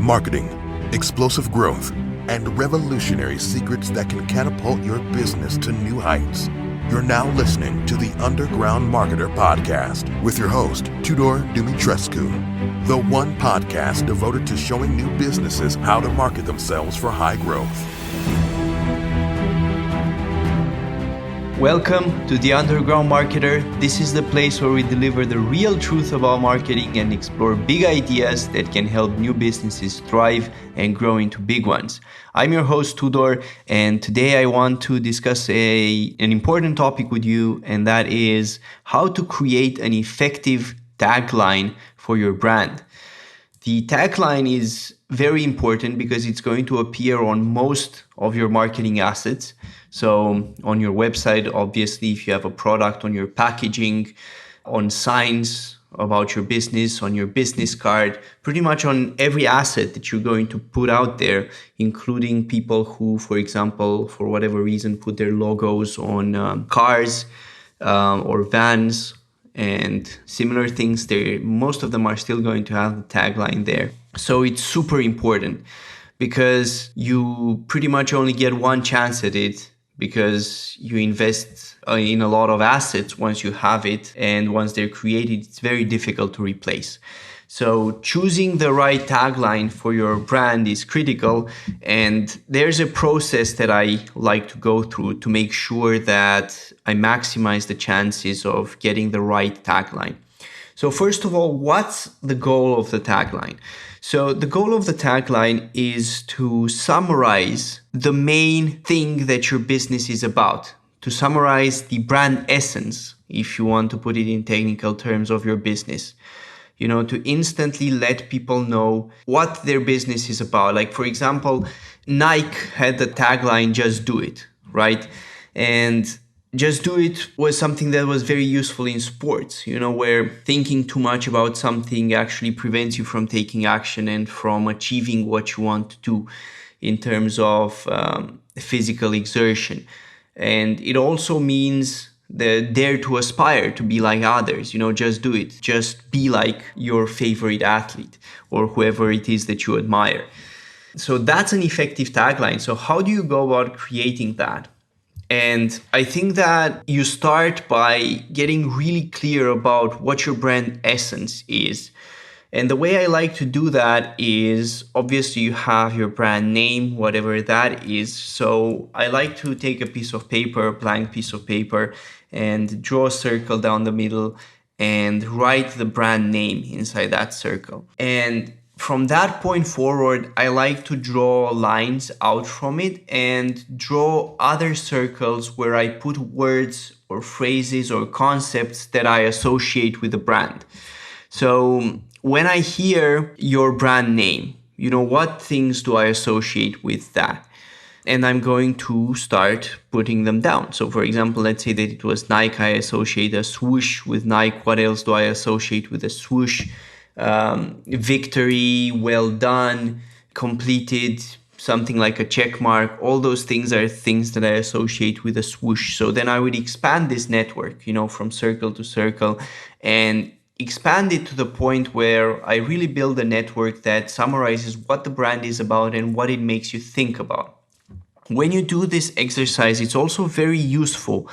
marketing, explosive growth, and revolutionary secrets that can catapult your business to new heights. You're now listening to the Underground Marketer Podcast with your host, Tudor Dumitrescu, the one podcast devoted to showing new businesses how to market themselves for high growth. Welcome to the Underground Marketer. This is the place where we deliver the real truth about marketing and explore big ideas that can help new businesses thrive and grow into big ones. I'm your host, Tudor, and today I want to discuss an important topic with you, and that is how to create an effective tagline for your brand. The tagline is very important because it's going to appear on most of your marketing assets. So on your website, obviously, if you have a product, on your packaging, on signs about your business, on your business card, pretty much on every asset that you're going to put out there, including people who, for example, for whatever reason, put their logos on cars or vans and similar things. Most of them are still going to have the tagline there. So it's super important because you pretty much only get one chance at it, because you invest in a lot of assets once you have it, and once they're created, it's very difficult to replace. So choosing the right tagline for your brand is critical, and there's a process that I like to go through to make sure that I maximize the chances of getting the right tagline. So first of all, what's the goal of the tagline? So the goal of the tagline is to summarize the main thing that your business is about, to summarize the brand essence, if you want to put it in technical terms, of your business. You know, to instantly let people know what their business is about. Like, for example, Nike had the tagline, "Just do it," right? And "Just do it" was something that was very useful in sports, you know, where thinking too much about something actually prevents you from taking action and from achieving what you want to do in terms of physical exertion. And it also means the dare to aspire to be like others, you know, just do it. Just be like your favorite athlete or whoever it is that you admire. So that's an effective tagline. So how do you go about creating that? And I think that you start by getting really clear about what your brand essence is. And the way I like to do that is, obviously, you have your brand name, whatever that is. So I like to take a piece of paper, a blank piece of paper, and draw a circle down the middle and write the brand name inside that circle. And from that point forward, I like to draw lines out from it and draw other circles where I put words or phrases or concepts that I associate with the brand. So when I hear your brand name, you know, what things do I associate with that? And I'm going to start putting them down. So for example, let's say that it was Nike. I associate a swoosh with Nike. What else do I associate with a swoosh? Victory, well done, completed, something like a check mark. All those things are things that I associate with a swoosh. So then I would expand this network, you know, from circle to circle, and expand it to the point where I really build a network that summarizes what the brand is about and what it makes you think about. When you do this exercise, it's also very useful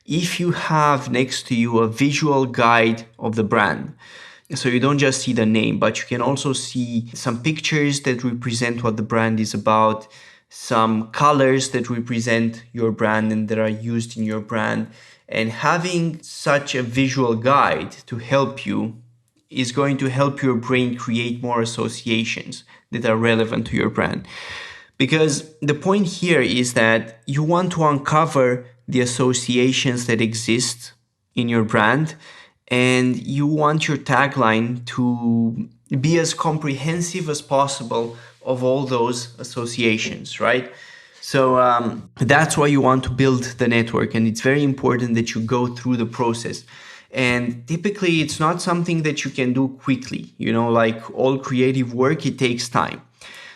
if you have next to you a visual guide of the brand. So you don't just see the name, but you can also see some pictures that represent what the brand is about, some colors that represent your brand and that are used in your brand. And having such a visual guide to help you is going to help your brain create more associations that are relevant to your brand. Because the point here is that you want to uncover the associations that exist in your brand, and you want your tagline to be as comprehensive as possible of all those associations, right? So that's why you want to build the network, and it's very important that you go through the process. And typically, it's not something that you can do quickly. You know, like all creative work, it takes time.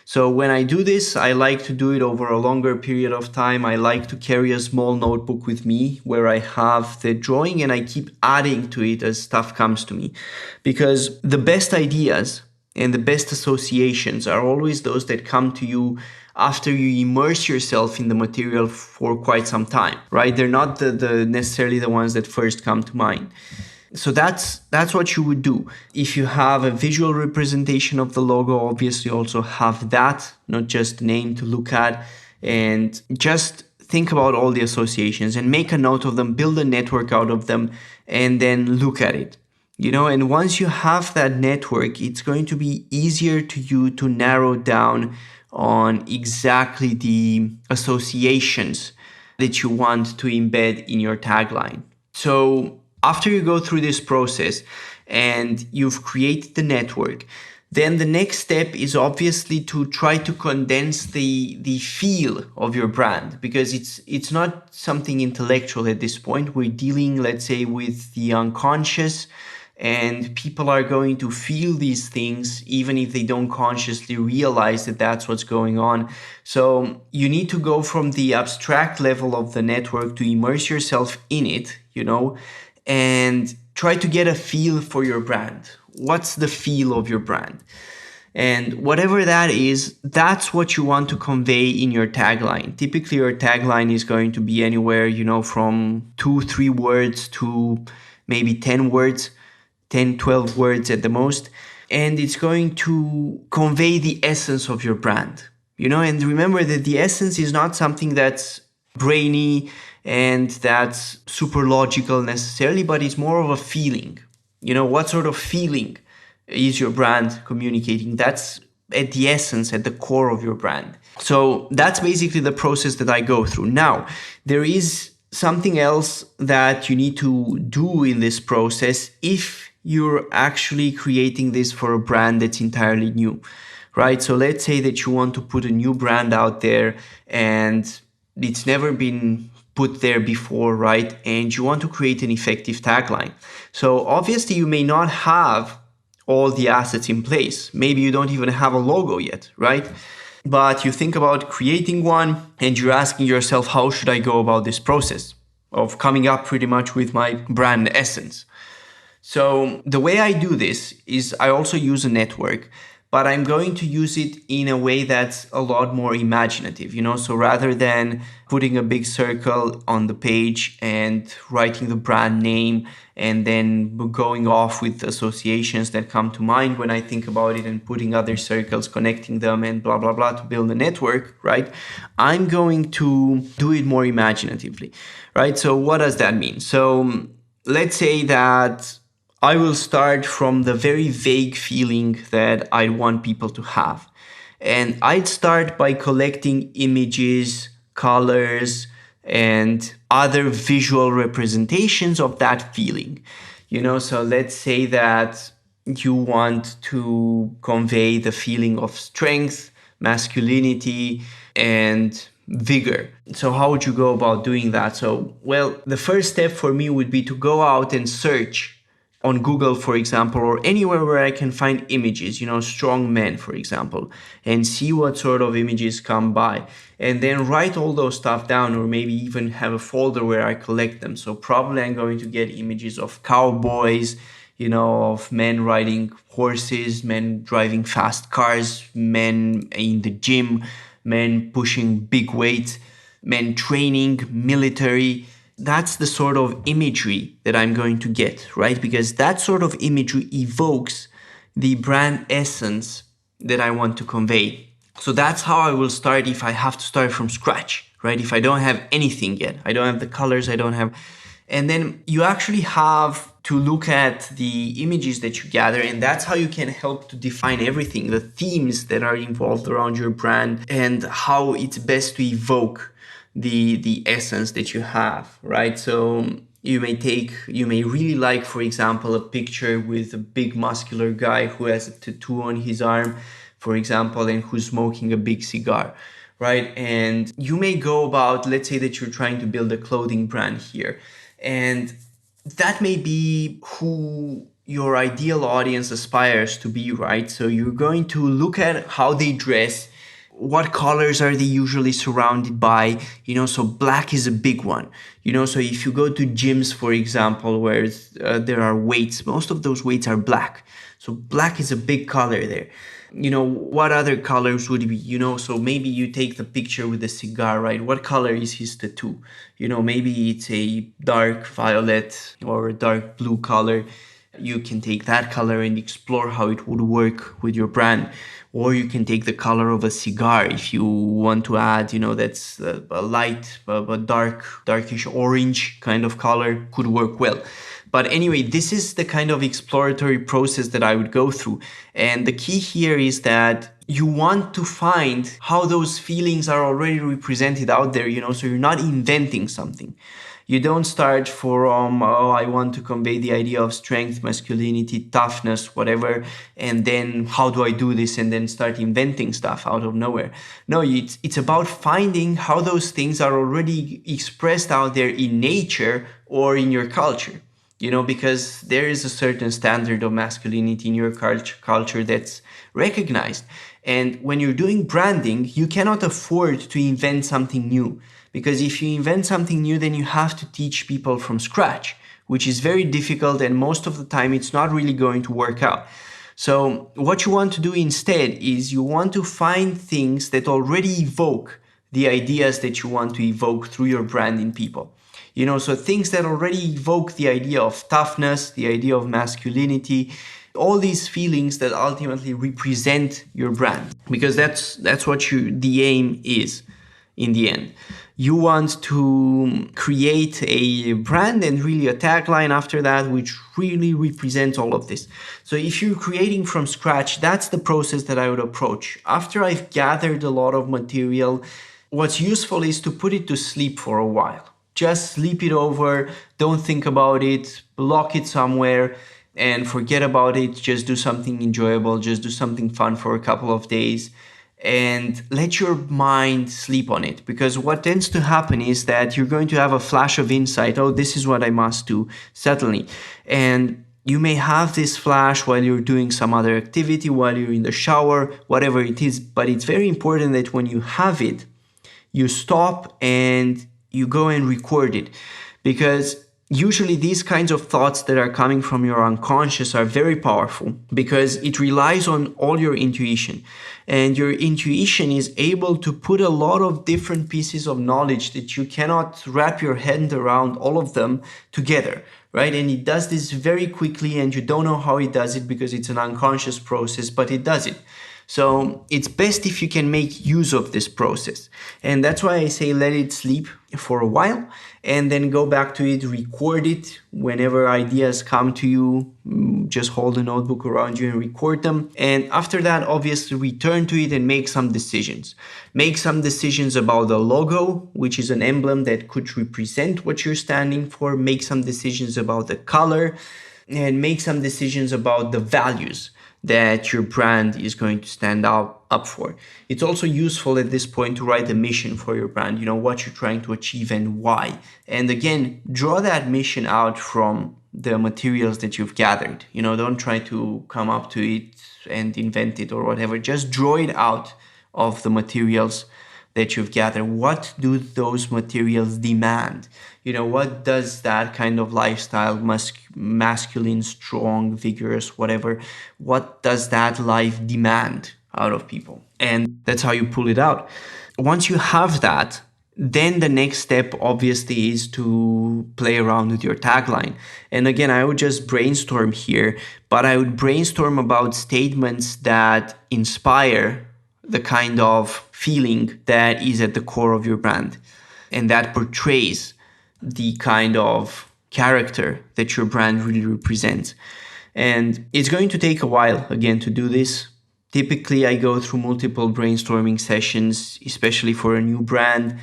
So when I do this, I like to do it over a longer period of time. I like to carry a small notebook with me where I have the drawing and I keep adding to it as stuff comes to me. Because the best ideas and the best associations are always those that come to you after you immerse yourself in the material for quite some time, right? They're not the necessarily the ones that first come to mind. So that's what you would do. If you have a visual representation of the logo, obviously also have that, not just the name to look at, and just think about all the associations and make a note of them, build a network out of them, and then look at it. And once you have that network, it's going to be easier to you to narrow down on exactly the associations that you want to embed in your tagline. So after you go through this process and you've created the network, then the next step is obviously to try to condense the feel of your brand, because it's not something intellectual at this point. We're dealing, let's say, with the unconscious, and people are going to feel these things even if they don't consciously realize that that's what's going on. So you need to go from the abstract level of the network to immerse yourself in it, and try to get a feel for your brand. What's the feel of your brand? And whatever that is, that's what you want to convey in your tagline. Typically, your tagline is going to be anywhere, from 2-3 words to maybe 10 words, 10, 12 words at the most. And it's going to convey the essence of your brand, and remember that the essence is not something that's brainy and that's super logical necessarily, but it's more of a feeling. What sort of feeling is your brand communicating? That's at the essence, at the core of your brand. So that's basically the process that I go through. Now, there is something else that you need to do in this process if you're actually creating this for a brand that's entirely new, right? So let's say that you want to put a new brand out there and it's never been put there before, right? And you want to create an effective tagline. So obviously you may not have all the assets in place. Maybe you don't even have a logo yet, right? But you think about creating one and you're asking yourself, how should I go about this process of coming up pretty much with my brand essence? So the way I do this is I also use a network, but I'm going to use it in a way that's a lot more imaginative, So rather than putting a big circle on the page and writing the brand name and then going off with associations that come to mind when I think about it and putting other circles, connecting them and blah, blah, blah to build a network, right? I'm going to do it more imaginatively, right? So what does that mean? So let's say that I will start from the very vague feeling that I want people to have. And I'd start by collecting images, colors, and other visual representations of that feeling. So let's say that you want to convey the feeling of strength, masculinity, and vigor. So how would you go about doing that? So, well, the first step for me would be to go out and search on Google, for example, or anywhere where I can find images, strong men, for example, and see what sort of images come by. And then write all those stuff down, or maybe even have a folder where I collect them. So probably I'm going to get images of cowboys, of men riding horses, men driving fast cars, men in the gym, men pushing big weights, men training, military. That's the sort of imagery that I'm going to get, right? Because that sort of imagery evokes the brand essence that I want to convey. So that's how I will start if I have to start from scratch, right? If I don't have anything yet, I don't have the colors, and then you actually have to look at the images that you gather, and that's how you can help to define everything, the themes that are involved around your brand and how it's best to evoke the essence that you have, right? So you may really like, for example, a picture with a big muscular guy who has a tattoo on his arm, for example, and who's smoking a big cigar, right? And you may go about, let's say that you're trying to build a clothing brand here, and that may be who your ideal audience aspires to be, right? So you're going to look at how they dress, what colors are they usually surrounded by? So black is a big one. So if you go to gyms, for example, where there are weights, most of those weights are black. So black is a big color there. What other colors would be, so maybe you take the picture with the cigar, right? What color is his tattoo? Maybe it's a dark violet or a dark blue color. You can take that color and explore how it would work with your brand. Or you can take the color of a cigar if you want to add, that's a light, but darkish orange kind of color could work well. But anyway, this is the kind of exploratory process that I would go through. And the key here is that you want to find how those feelings are already represented out there, so you're not inventing something. You don't start from, I want to convey the idea of strength, masculinity, toughness, whatever, and then how do I do this, and then start inventing stuff out of nowhere. No, it's about finding how those things are already expressed out there in nature or in your culture. Because there is a certain standard of masculinity in your culture that's recognized. And when you're doing branding, you cannot afford to invent something new. Because if you invent something new, then you have to teach people from scratch, which is very difficult, and most of the time it's not really going to work out. So what you want to do instead is you want to find things that already evoke the ideas that you want to evoke through your brand in people. So things that already evoke the idea of toughness, the idea of masculinity, all these feelings that ultimately represent your brand, because that's what the aim is in the end. You want to create a brand and really a tagline after that, which really represents all of this. So if you're creating from scratch, that's the process that I would approach. After I've gathered a lot of material, what's useful is to put it to sleep for a while. Just sleep it over, don't think about it, block it somewhere and forget about it. Just do something enjoyable, just do something fun for a couple of days and let your mind sleep on it. Because what tends to happen is that you're going to have a flash of insight. Oh, this is what I must do, suddenly. And you may have this flash while you're doing some other activity, while you're in the shower, whatever it is. But it's very important that when you have it, you stop and you go and record it, because usually these kinds of thoughts that are coming from your unconscious are very powerful because it relies on all your intuition, and your intuition is able to put a lot of different pieces of knowledge that you cannot wrap your head around all of them together, right? And it does this very quickly and you don't know how it does it because it's an unconscious process, but it does it. So it's best if you can make use of this process. And that's why I say let it sleep for a while and then go back to it, record it whenever ideas come to you. Just hold a notebook around you and record them. And after that, obviously return to it and make some decisions. Make some decisions about the logo, which is an emblem that could represent what you're standing for. Make some decisions about the color and make some decisions about the values that your brand is going to stand up for. It's also useful at this point to write the mission for your brand, what you're trying to achieve and why. And again, draw that mission out from the materials that you've gathered. Don't try to come up to it and invent it or whatever. Just draw it out of the materials that you've gathered. What do those materials demand? What does that kind of lifestyle, masculine, strong, vigorous, whatever, what does that life demand out of people? And that's how you pull it out. Once you have that, then the next step obviously is to play around with your tagline. And again, I would just brainstorm here, but I would brainstorm about statements that inspire the kind of feeling that is at the core of your brand and that portrays the kind of character that your brand really represents. And it's going to take a while, again, to do this. Typically, I go through multiple brainstorming sessions, especially for a new brand,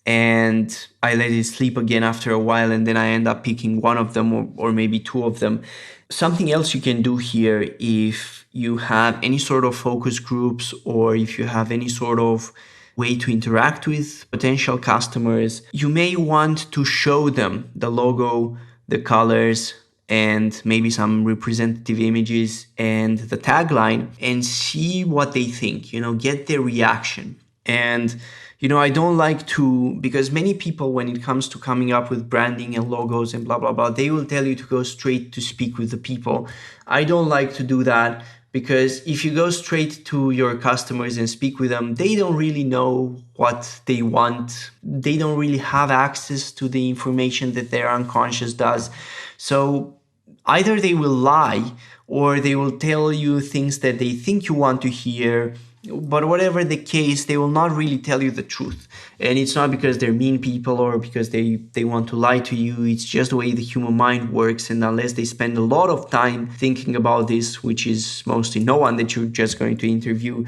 and I let it sleep again after a while, and then I end up picking one of them or maybe two of them. Something else you can do here, if you have any sort of focus groups or if you have any sort of way to interact with potential customers, you may want to show them the logo, the colors, and maybe some representative images and the tagline and see what they think, get their reaction. And I don't like to, because many people, when it comes to coming up with branding and logos and blah, blah, blah, they will tell you to go straight to speak with the people. I don't like to do that, because if you go straight to your customers and speak with them, they don't really know what they want. They don't really have access to the information that their unconscious does. So either they will lie or they will tell you things that they think you want to hear. But whatever the case, they will not really tell you the truth. And it's not because they're mean people or because they want to lie to you. It's just the way the human mind works. And unless they spend a lot of time thinking about this, which is mostly no one that you're just going to interview,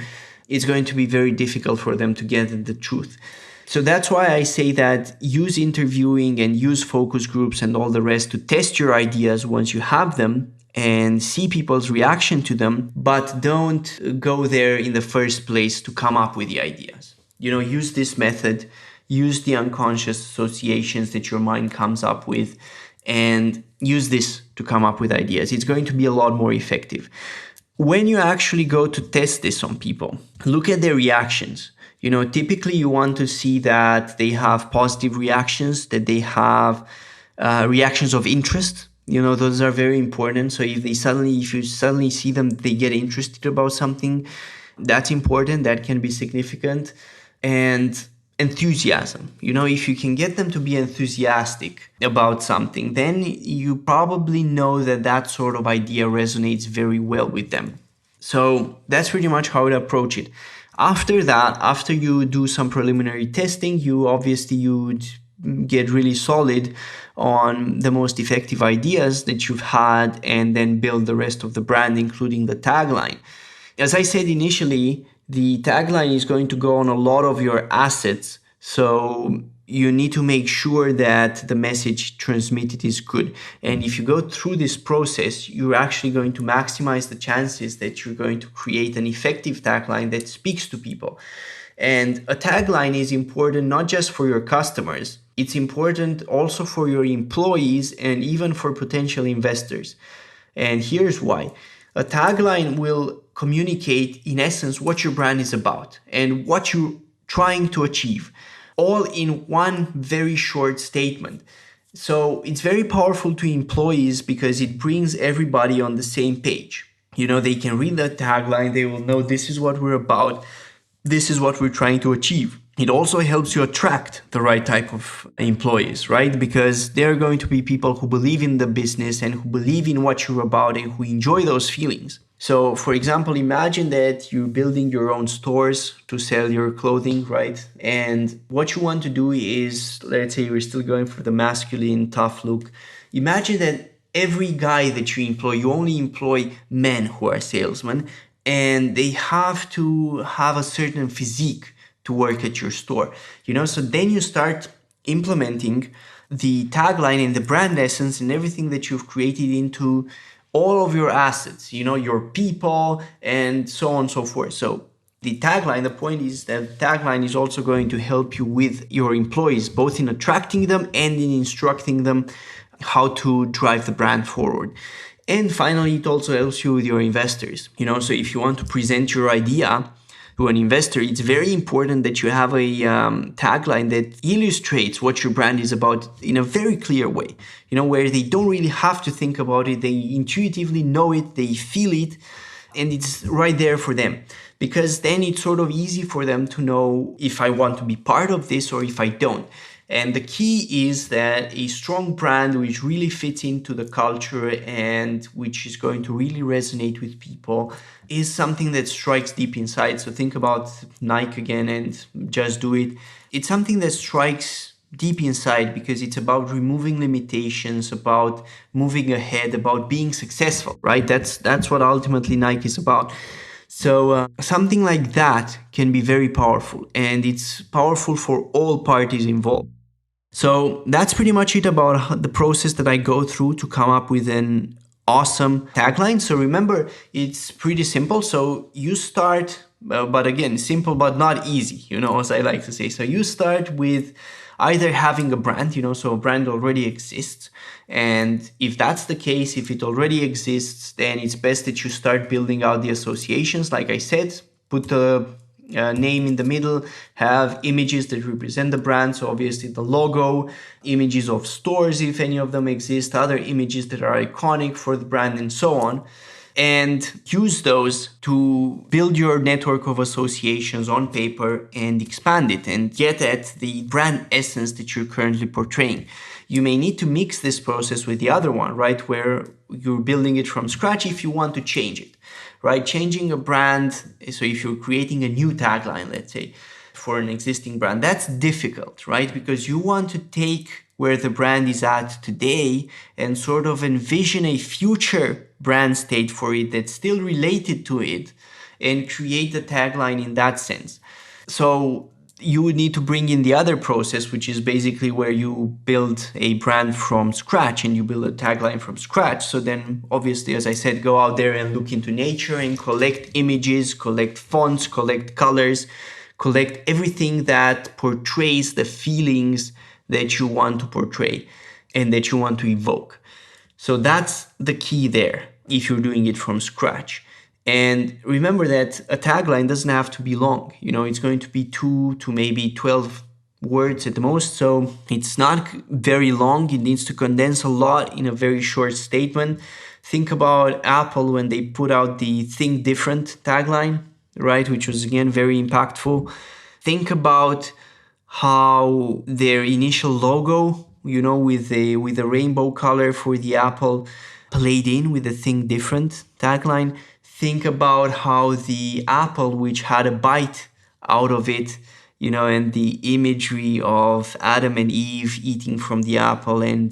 it's going to be very difficult for them to get the truth. So that's why I say that use interviewing and use focus groups and all the rest to test your ideas once you have them and see people's reaction to them, but don't go there in the first place to come up with the ideas. Use this method, use the unconscious associations that your mind comes up with, and use this to come up with ideas. It's going to be a lot more effective. When you actually go to test this on people, look at their reactions. Typically you want to see that they have positive reactions, that they have reactions of interest. Those are very important. So if you suddenly see them, they get interested about something, that's important. That can be significant. And enthusiasm. If you can get them to be enthusiastic about something, then you probably know that sort of idea resonates very well with them. So that's pretty much how to approach it. After that, after you do some preliminary testing, you would get really solid on the most effective ideas that you've had, and then build the rest of the brand, including the tagline. As I said initially, the tagline is going to go on a lot of your assets. So you need to make sure that the message transmitted is good. And if you go through this process, you're actually going to maximize the chances that you're going to create an effective tagline that speaks to people. And a tagline is important not just for your customers, it's important also for your employees and even for potential investors. And here's why. A tagline will communicate, in essence, what your brand is about and what you're trying to achieve, all in one very short statement. So it's very powerful to employees because it brings everybody on the same page. They can read that tagline, they will know this is what we're about, this is what we're trying to achieve. It also helps you attract the right type of employees, right? Because they're going to be people who believe in the business and who believe in what you're about and who enjoy those feelings. So, for example, imagine that you're building your own stores to sell your clothing, right? And what you want to do is, let's say you're still going for the masculine, tough look. Imagine that every guy that you employ, you only employ men who are salesmen, and they have to have a certain physique to work at your store. So then you start implementing the tagline and the brand essence and everything that you've created into all of your assets, your people and so on and so forth. So the tagline, the point is that tagline is also going to help you with your employees, both in attracting them and in instructing them how to drive the brand forward. And finally, it also helps you with your investors. So if you want to present your idea to an investor, it's very important that you have a tagline that illustrates what your brand is about in a very clear way, where they don't really have to think about it. They intuitively know it, they feel it, and it's right there for them. Because then it's sort of easy for them to know if I want to be part of this or if I don't. And the key is that a strong brand which really fits into the culture and which is going to really resonate with people is something that strikes deep inside. So think about Nike again and Just Do It. It's something that strikes deep inside because it's about removing limitations, about moving ahead, about being successful, right? That's what ultimately Nike is about. So something like that can be very powerful, and it's powerful for all parties involved. So that's pretty much it about the process that I go through to come up with an awesome tagline. So remember, it's pretty simple. So you start, but again, simple but not easy, as I like to say. So you start with either having a brand, so a brand already exists. And if that's the case, if it already exists, then it's best that you start building out the associations. Like I said, put the name in the middle, have images that represent the brand. So obviously the logo, images of stores, if any of them exist, other images that are iconic for the brand, and so on. And use those to build your network of associations on paper and expand it and get at the brand essence that you're currently portraying. You may need to mix this process with the other one, right? Where you're building it from scratch if you want to change it, right? Changing a brand. So if you're creating a new tagline, let's say, for an existing brand, that's difficult, right? Because you want to take where the brand is at today and sort of envision a future brand state for it that's still related to it and create the tagline in that sense. So you would need to bring in the other process, which is basically where you build a brand from scratch and you build a tagline from scratch. So then obviously, as I said, go out there and look into nature and collect images, collect fonts, collect colors, collect everything that portrays the feelings that you want to portray and that you want to evoke. So that's the key there if you're doing it from scratch. And remember that a tagline doesn't have to be long. It's going to be 2 to maybe 12 words at the most. So it's not very long. It needs to condense a lot in a very short statement. Think about Apple when they put out the Think Different tagline, right? Which was, again, very impactful. Think about how their initial logo, with a rainbow color for the apple, played in with the Think Different tagline. Think about how the apple, which had a bite out of it, and the imagery of Adam and Eve eating from the apple and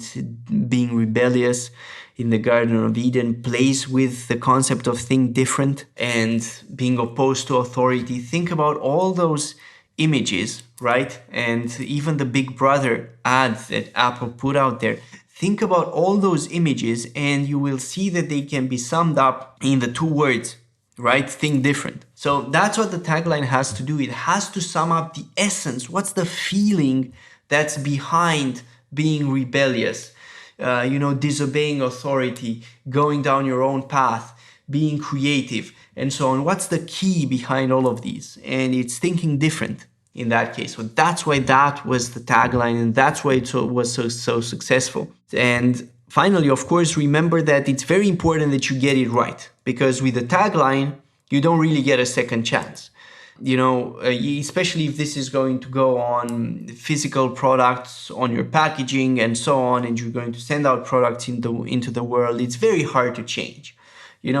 being rebellious in the Garden of Eden, plays with the concept of Think Different and being opposed to authority. Think about all those images, right? And even the Big Brother ads that Apple put out there. Think about all those images and you will see that they can be summed up in the 2 words, right? Think different. So that's what the tagline has to do. It has to sum up the essence. What's the feeling that's behind being rebellious, disobeying authority, going down your own path, being creative, and so on. What's the key behind all of these? And it's thinking different in that case. So that's why that was the tagline, and that's why it was so successful. And finally, of course, remember that it's very important that you get it right, because with the tagline, you don't really get a second chance. Especially if this is going to go on physical products, on your packaging and so on, and you're going to send out products into the world, it's very hard to change.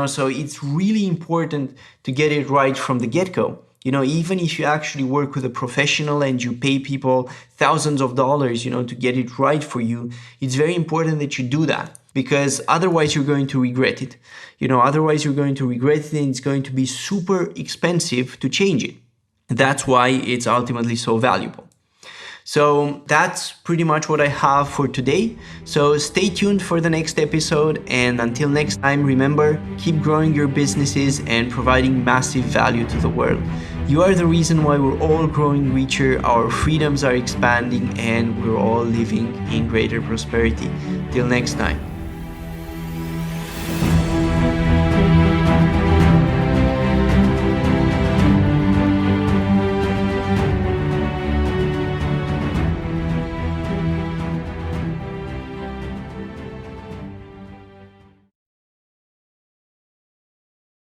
So it's really important to get it right from the get-go. Even if you actually work with a professional and you pay people thousands of dollars, to get it right for you, it's very important that you do that, because otherwise you're going to regret it. Otherwise you're going to regret it and it's going to be super expensive to change it. That's why it's ultimately so valuable. So that's pretty much what I have for today. So stay tuned for the next episode. And until next time, remember, keep growing your businesses and providing massive value to the world. You are the reason why we're all growing richer, our freedoms are expanding, and we're all living in greater prosperity. Till next time.